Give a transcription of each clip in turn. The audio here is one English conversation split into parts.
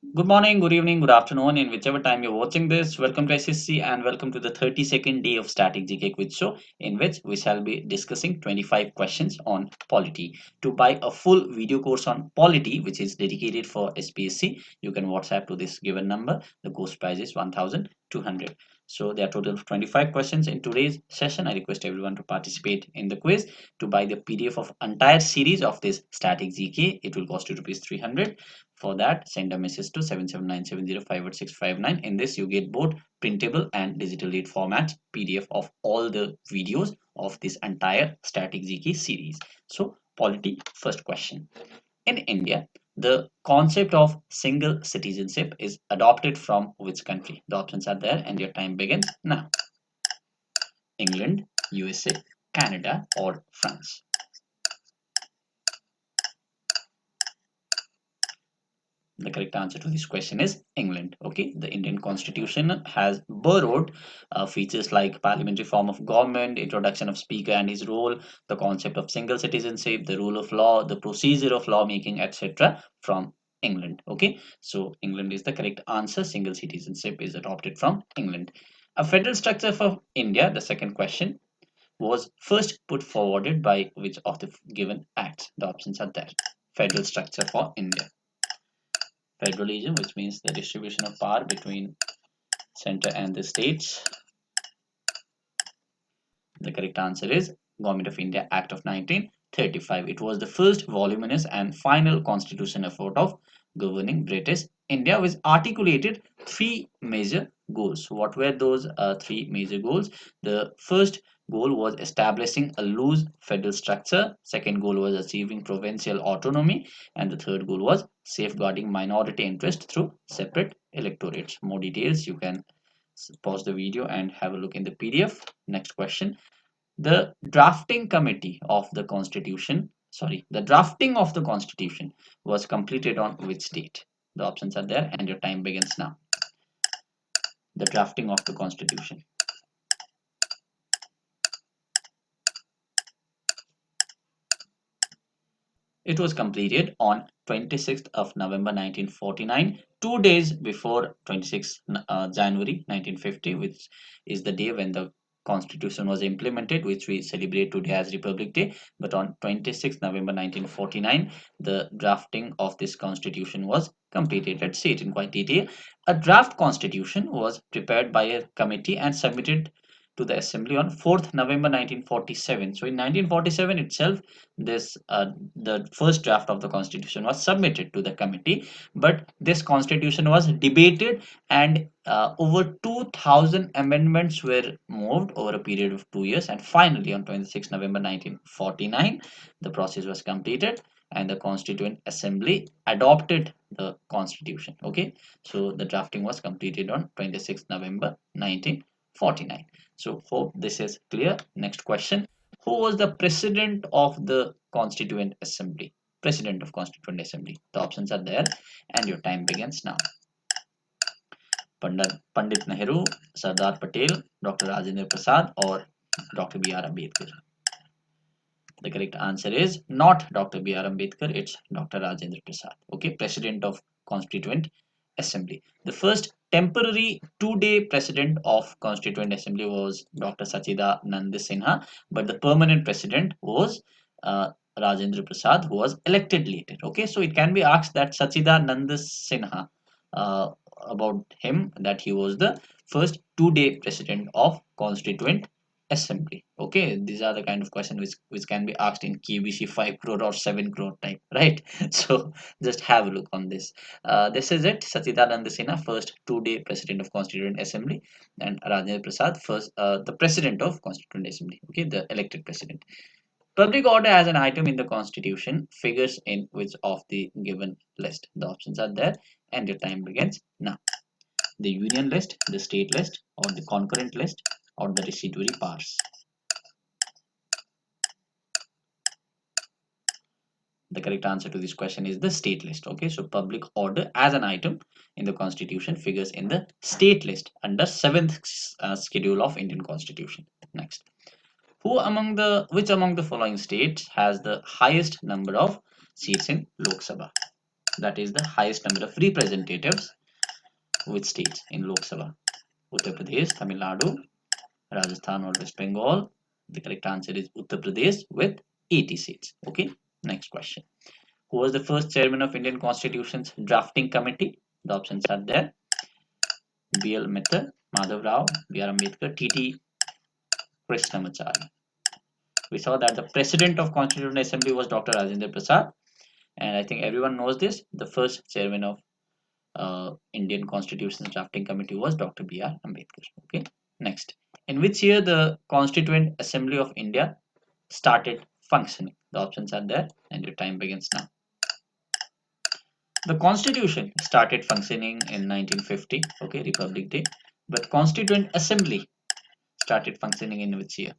Good morning, good evening, good afternoon, in whichever time you're watching this. Welcome to SSC and welcome to the 32nd day of Static GK Quiz Show, in which we shall be discussing 25 questions on polity. To buy a full video course on polity, which is dedicated for SPSC, you can WhatsApp to this given number. The course price is 1,200. So there are total of 25 questions in today's session. I request everyone to participate in the quiz. To buy the PDF of entire series of this Static GK, it will cost you rupees 300. For that, send a message to 779705869. In this, you get both printable and digital read formats PDF of all the videos of this entire Static GK series. So, polity, first question. In India, the concept of single citizenship is adopted from which country? The options are there and your time begins now. England, USA, Canada, or France? The correct answer to this question is England. Okay, the Indian Constitution has borrowed features like parliamentary form of government, introduction of speaker and his role, the concept of single citizenship, the rule of law, the procedure of lawmaking, etc. from England. Okay, so England is the correct answer. Single citizenship is adopted from England. A federal structure for India, the second question, was first put forwarded by which of the given acts? The options are there. Federal structure for India. Federalism, which means the distribution of power between center and the states. The correct answer is Government of India Act of 1935. It was the first voluminous and final constitutional effort of governing British India, which articulated three major goals. What were those three major goals? The first goal was establishing a loose federal structure. Second goal was achieving provincial autonomy, and the third goal was safeguarding minority interest through separate electorates. More details you can pause the video and have a look in the PDF. Next question. The drafting committee of the constitution, the drafting of the constitution was completed on which date? The options are there and your time begins now. The drafting of the constitution. It was completed on 26th of November 1949, 2 days before 26th January 1950, which is the day when the Constitution was implemented, which we celebrate today as Republic Day. But on 26th November 1949, the drafting of this Constitution was completed. Let's see it in quite detail. A draft Constitution was prepared by a committee and submitted to the Assembly on 4th November 1947. So in 1947 itself, this the first draft of the Constitution was submitted to the committee, but this Constitution was debated and over 2,000 amendments were moved over a period of 2 years, and finally on 26 November 1949 the process was completed and the Constituent Assembly adopted the Constitution. Okay, so the drafting was completed on 26 November 1949. So hope this is clear. Next question. Who was the president of the Constituent Assembly? President of Constituent Assembly. The options are there and your time begins now. Pandit Nehru, Sardar Patel, Dr. Rajendra Prasad, or Dr. B.R. Ambedkar? The correct answer is not Dr. B.R. Ambedkar, it's Dr. Rajendra Prasad. Okay, President of Constituent Assembly. The first temporary 2-day president of Constituent Assembly was Dr. Sachidanand Sinha, but the permanent president was Rajendra Prasad, who was elected later. Okay, so it can be asked that Sachidanand Sinha, uh, about him, that he was the first 2-day president of Constituent Assembly. Okay, these are the kind of questions which can be asked in KBC 5 crore or 7 crore type, right? So just have a look on this. This is it. Sachidanand Sinha, first 2-day president of Constituent Assembly, and Rajendra Prasad, first the president of Constituent Assembly. Okay, the elected president. Public order as an item in the Constitution figures in which of the given list? The options are there, and your time begins now. The union list, the state list, or the concurrent list, or the residuary powers? The correct answer to this question is the state list. Okay, so public order as an item in the Constitution figures in the state list under 7th schedule of Indian Constitution. Next. Which among the following states has the highest number of seats in Lok Sabha? that is the highest number of representatives. Which states in Lok Sabha? Uttar Pradesh, Tamil Nadu, Rajasthan or West Bengal? The correct answer is Uttar Pradesh with 80 seats. Okay, next question. Who was the first chairman of Indian Constitution's drafting committee? The options are there. B.L. Mehta, Madhav Rao, B.R. Ambedkar, T.T. Krishnamacharya. We saw that the president of Constituent Assembly was Dr. Rajendra Prasad, and I think everyone knows this. The first chairman of Indian Constitution's drafting committee was Dr. B.R. Ambedkar. Okay, next. In which year the Constituent Assembly of India started functioning? The options are there, and your time begins now. The Constitution started functioning in 1950, okay, Republic Day, but Constituent Assembly started functioning in which year?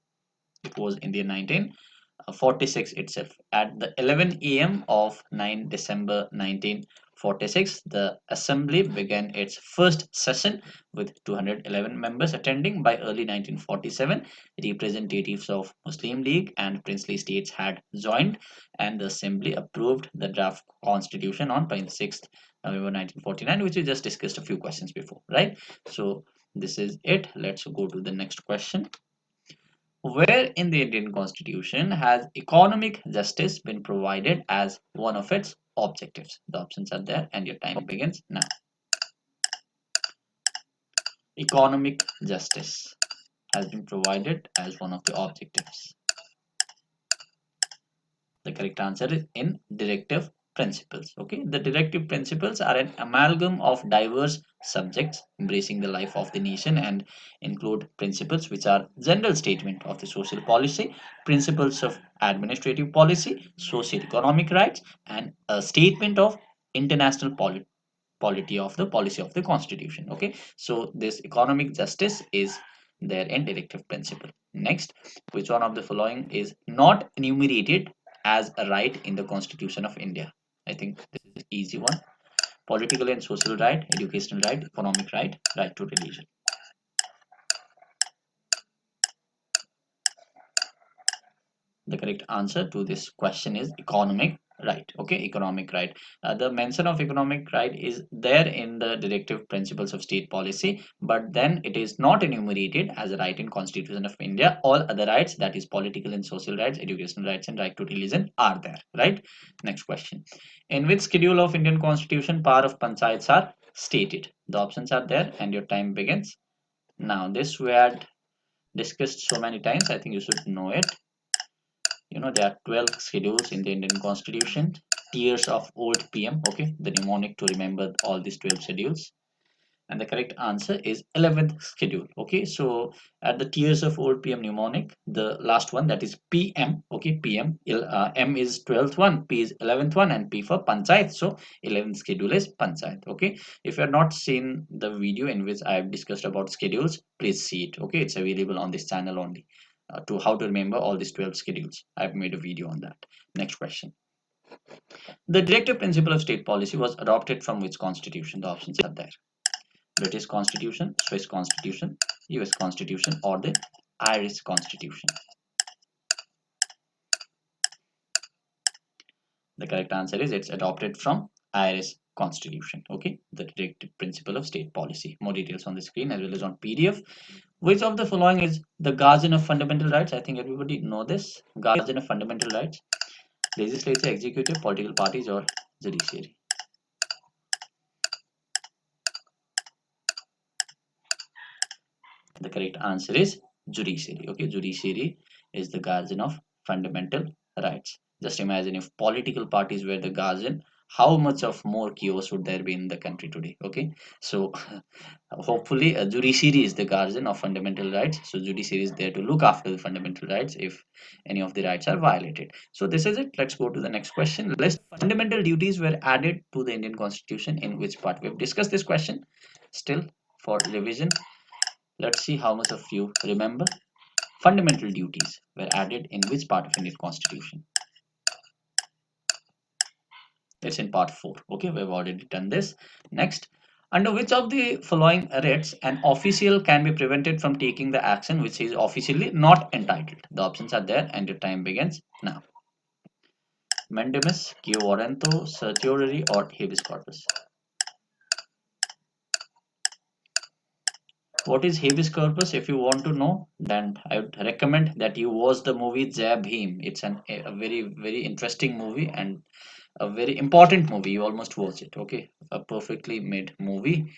It was in the 1946 itself. At the 11 a.m. of 9 December 1946, the Assembly began its first session with 211 members attending. By early 1947, representatives of Muslim League and princely states had joined, and the Assembly approved the draft constitution on 26th November 1949, which we just discussed a few questions before, right? So this is it. Let's go to the next question. Where in the Indian Constitution has economic justice been provided as one of its objectives? The options are there, and your time begins now. Economic justice has been provided as one of the objectives. The correct answer is in directive principles. Okay, the directive principles are an amalgam of diverse subjects embracing the life of the nation and include principles which are general statement of the social policy, principles of administrative policy, socio-economic rights, and a statement of international polity of the policy of the constitution. Okay, so this economic justice is there in directive principle. Next, which one of the following is not enumerated as a right in the Constitution of India? I think this is easy one. Political and social right, educational right, economic right, right to religion. The correct answer to this question is economic right. Okay, economic right. The mention of economic right is there in the directive principles of state policy, but then it is not enumerated as a right in Constitution of India. All other rights, that is political and social rights, educational rights, and right to religion, are there, right? Next question. In which schedule of Indian Constitution power of panchayats are stated? The options are there, and your time begins now. This we had discussed so many times, I think you should know it. You know, there are 12 schedules in the Indian Constitution, tiers of old PM. Okay, the mnemonic to remember all these 12 schedules, and the correct answer is 11th schedule. Okay, so at the tiers of old PM mnemonic, the last one, that is PM. Okay, PM, M is 12th one, P is 11th one, and P for panchayat, so 11th schedule is panchayat. Okay, if you have not seen the video in which I have discussed about schedules, please see it. Okay, it's available on this channel only. To how to remember all these 12 schedules, I've made a video on that. Next question. The directive principle of state policy was adopted from which constitution? The options are there. British Constitution, Swiss Constitution, US Constitution, or the Irish Constitution. The correct answer is it's adopted from Irish Constitution. Okay, the directive principle of state policy. More details on the screen as well as on PDF. Which of the following is the guardian of fundamental rights? I think everybody know this. Guardian of fundamental rights. Legislature, executive, political parties, or judiciary? The correct answer is judiciary. Okay, judiciary is the guardian of fundamental rights. Just imagine if political parties were the guardian, how much of more chaos would there be in the country today? Okay, so hopefully a judiciary is the guardian of fundamental rights. So judiciary is there to look after the fundamental rights if any of the rights are violated. So this is it. Let's go to the next question. List fundamental duties were added to the Indian Constitution in which part? We have discussed this question. Still, for revision, let's see how much of you remember. Fundamental duties were added in which part of Indian Constitution? It's in part 4. Okay, we've already done this. Next, under which of the following writs an official can be prevented from taking the action which is officially not entitled? The options are there, and your time begins now. Mandamus, quo warranto, certiorari, or habeas corpus? What is habeas corpus? If you want to know, then I would recommend that you watch the movie Jai Bhim. It's a very interesting movie and a very important movie. You almost watch it. Okay, a perfectly made movie.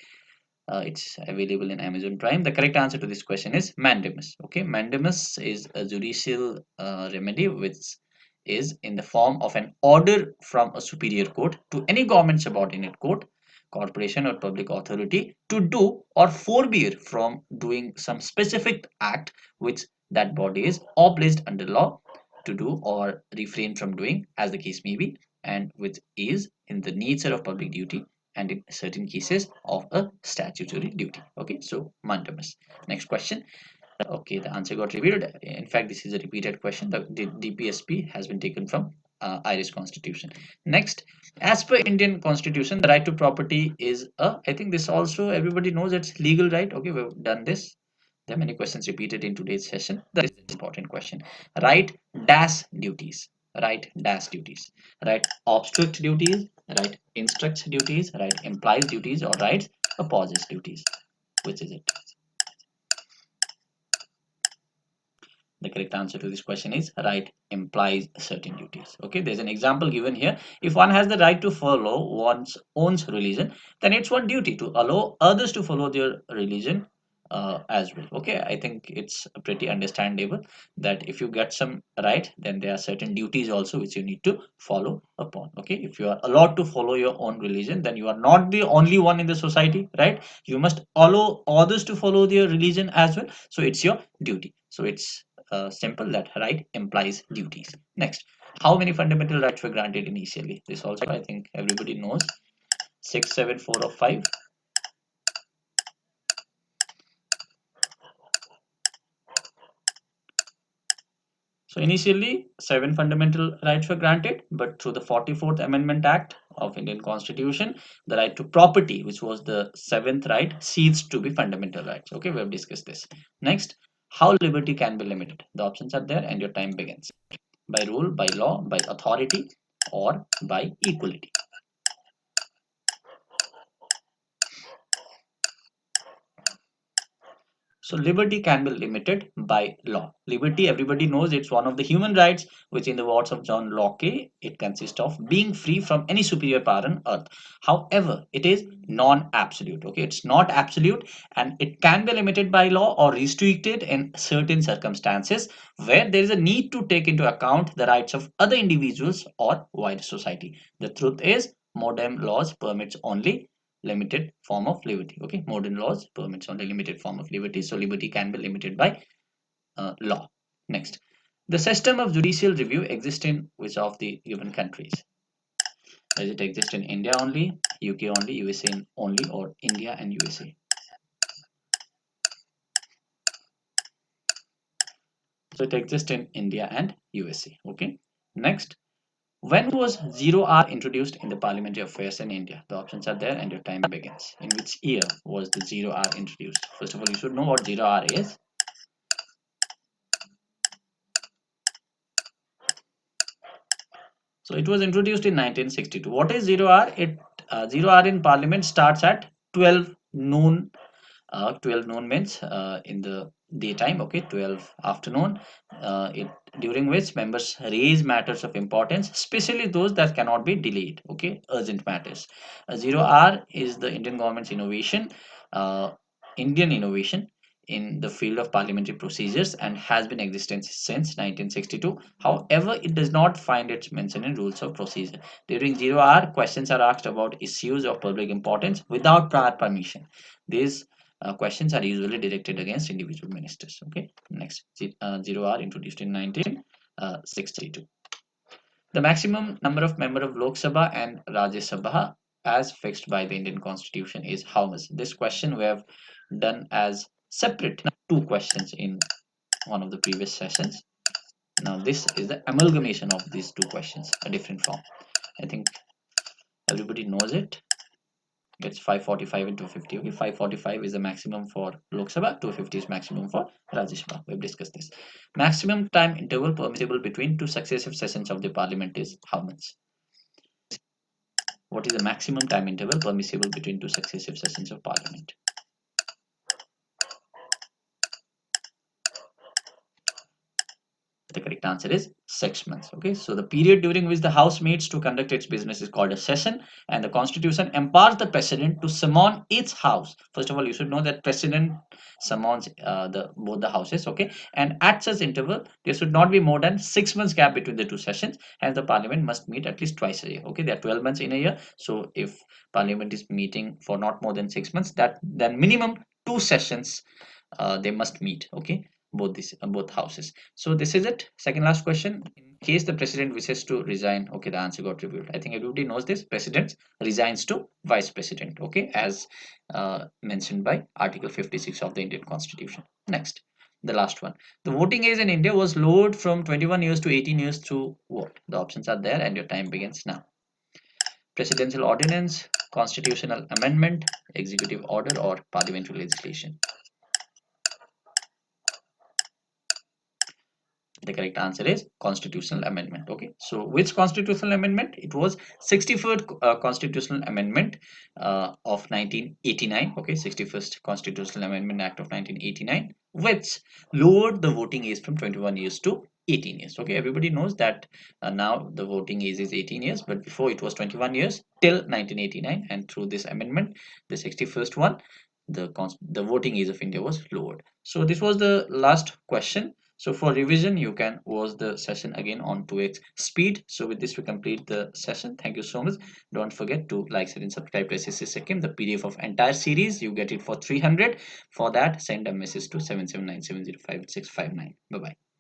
It's available in Amazon Prime. The correct answer to this question is mandamus. Okay, mandamus is a judicial remedy which is in the form of an order from a superior court to any government subordinate court, corporation, or public authority to do or forbear from doing some specific act which that body is obliged under law to do or refrain from doing, as the case may be, and which is in the nature of public duty and in certain cases of a statutory duty. Okay, so mandamus. Next question. Okay, the answer got revealed. In fact, this is a repeated question. The DPSP has been taken from Irish Constitution. Next, as per Indian Constitution, the right to property is I think this also everybody knows it's legal right. Okay, we've done this. There are many questions repeated in today's session. That is an important question. Right dash duties. Right dash duties. Right obstruct duties. Right instructs duties. Right implies duties, or right opposes duties. Which is it? The correct answer to this question is right implies certain duties. Okay, there's an example given here. If one has the right to follow one's own religion, then it's one duty to allow others to follow their religion as well. Okay, I think it's pretty understandable that if you get some right, then there are certain duties also which you need to follow upon. Okay, if you are allowed to follow your own religion, then you are not the only one in the society, right? You must allow others to follow their religion as well. So it's your duty. So it's simple that right implies duties. Next, how many fundamental rights were granted initially? This also I think everybody knows. 6, 7, 4, or 5. So initially 7 fundamental rights were granted, but through the 44th Amendment Act of Indian Constitution, the right to property, which was the 7th right, ceased to be fundamental rights. Okay, we have discussed this. Next, how liberty can be limited? The options are there and your time begins. By rule, by law, by authority, or by equality. So liberty can be limited by law. Liberty, everybody knows, it's one of the human rights, which in the words of John Locke, it consists of being free from any superior power on earth. However, it is non-absolute. Okay, it's not absolute, and it can be limited by law or restricted in certain circumstances where there is a need to take into account the rights of other individuals or wider society. The truth is, modern laws permits only limited form of liberty. Okay, modern laws permits only limited form of liberty, so liberty can be limited by law. Next, the system of judicial review exists in which of the given countries? Does it exist in India only, UK only, USA only, or India and USA? So it exists in India and USA. Okay, next, when was 0R introduced in the parliamentary affairs in India? The options are there and your time begins. In which year was the 0R introduced? First of all, you should know what 0R is. So it was introduced in 1962. What is 0R? 0R in parliament starts at 12 noon. 12 noon means in the daytime. Okay, 12 afternoon. During which members raise matters of importance, especially those that cannot be delayed. Okay, urgent matters. 0R is the Indian government's innovation. Uh, Indian innovation in the field of parliamentary procedures and has been existent since 1962. However, it does not find its mention in rules of procedure. During 0R, questions are asked about issues of public importance without prior permission. These questions are usually directed against individual ministers. Okay, next, 0R introduced in 1962. The maximum number of members of Lok Sabha and Rajya Sabha as fixed by the Indian Constitution is how much? This question we have done as separate two questions in one of the previous sessions. Now this is the amalgamation of these two questions, a different form. I think everybody knows it. It's 545 and 250. Okay, 545 is the maximum for Lok Sabha, 250 is maximum for Rajya Sabha. We've discussed this. Maximum time interval permissible between two successive sessions of the parliament is how much? What is the maximum time interval permissible between two successive sessions of parliament? The correct answer is 6 months. Okay, so the period during which the House meets to conduct its business is called a session, and the Constitution empowers the President to summon its House. First of all, you should know that President summons the both the houses. Okay, and at such interval, there should not be more than 6 months gap between the two sessions, and the Parliament must meet at least twice a year. Okay, there are 12 months in a year, so if Parliament is meeting for not more than 6 months, that then minimum two sessions they must meet. Okay, both houses. So this is it. Second last question. In case the president wishes to resign, okay, the answer got revealed. I think everybody knows this. President resigns to vice president. Okay, as mentioned by Article 56 of the Indian Constitution. Next, the last one. The voting age in India was lowered from 21 years to 18 years through what? The options are there, and your time begins now. Presidential ordinance, constitutional amendment, executive order, or parliamentary legislation. The correct answer is constitutional amendment. Okay, so which constitutional amendment? It was 61st constitutional amendment of 1989. Okay, 61st constitutional amendment act of 1989, which lowered the voting age from 21 years to 18 years. Okay, everybody knows that now the voting age is 18 years, but before it was 21 years till 1989, and through this amendment, the 61st one, the voting age of India was lowered. So this was the last question. So for revision, you can watch the session again on 2x speed. So with this, we complete the session. Thank you so much. Don't forget to like, share, and subscribe to SSC Sikkim. The PDF of entire series, you get it for 300. For that, send a message to 779705659. Bye-bye.